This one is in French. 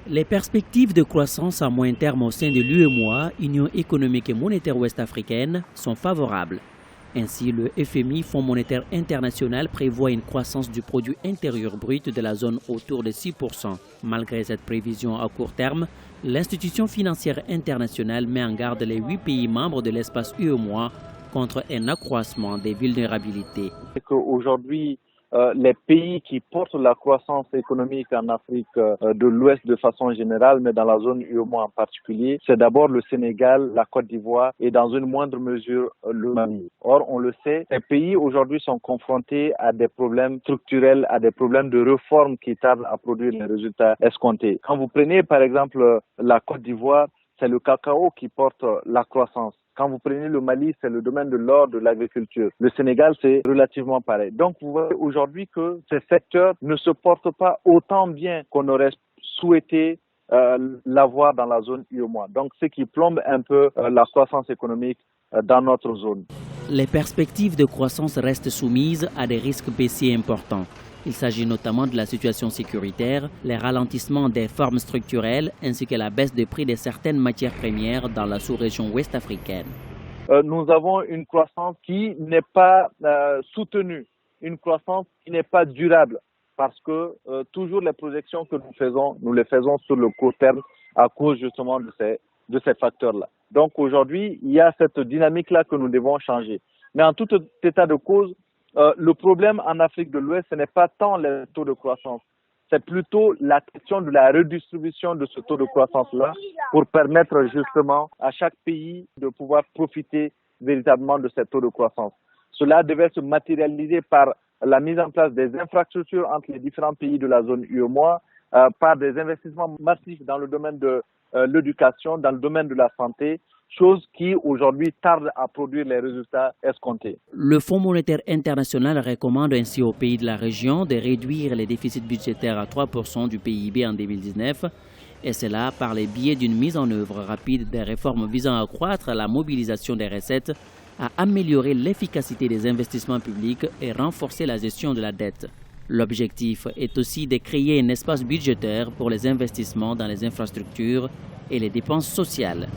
Les perspectives de croissance à moyen terme au sein de l'UEMOA, Union économique et monétaire ouest-africaine, sont favorables. Ainsi, le FMI, Fonds monétaire international, prévoit une croissance du produit intérieur brut de la zone autour de 6%. Malgré cette prévision à court terme, l'institution financière internationale met en garde les 8 pays membres de l'espace UEMOA contre un accroissement des vulnérabilités. Aujourd'hui, les pays qui portent la croissance économique en Afrique de l'Ouest de façon générale, mais dans la zone UEMOA en particulier, c'est d'abord le Sénégal, la Côte d'Ivoire et dans une moindre mesure le Mali. Or, on le sait, ces pays aujourd'hui sont confrontés à des problèmes structurels, à des problèmes de réforme qui tardent à produire les résultats escomptés. Quand vous prenez par exemple la Côte d'Ivoire, c'est le cacao qui porte la croissance. Quand vous prenez le Mali, c'est le domaine de l'or, de l'agriculture. Le Sénégal, c'est relativement pareil. Donc, vous voyez aujourd'hui que ces secteurs ne se portent pas autant bien qu'on aurait souhaité l'avoir dans la zone UEMOA. Donc, ce qui plombe un peu la croissance économique dans notre zone. Les perspectives de croissance restent soumises à des risques baissiers importants. Il s'agit notamment de la situation sécuritaire, les ralentissements des formes structurelles ainsi que la baisse des prix de certaines matières premières dans la sous-région ouest africaine. Nous avons une croissance qui n'est pas soutenue, une croissance qui n'est pas durable parce que toujours les projections que nous les faisons sur le court terme à cause justement de ces facteurs-là. Donc aujourd'hui, il y a cette dynamique-là que nous devons changer. Mais en tout état de cause, le problème en Afrique de l'Ouest, ce n'est pas tant les taux de croissance, c'est plutôt la question de la redistribution de ce taux de croissance-là pour permettre justement à chaque pays de pouvoir profiter véritablement de ces taux de croissance. Cela devait se matérialiser par la mise en place des infrastructures entre les différents pays de la zone UEMOA, par des investissements massifs dans le domaine de l'éducation, dans le domaine de la santé, chose qui aujourd'hui tarde à produire les résultats escomptés. Le Fonds monétaire international recommande ainsi aux pays de la région de réduire les déficits budgétaires à 3% du PIB en 2019, et cela par le biais d'une mise en œuvre rapide des réformes visant à accroître la mobilisation des recettes, à améliorer l'efficacité des investissements publics et renforcer la gestion de la dette. L'objectif est aussi de créer un espace budgétaire pour les investissements dans les infrastructures et les dépenses sociales.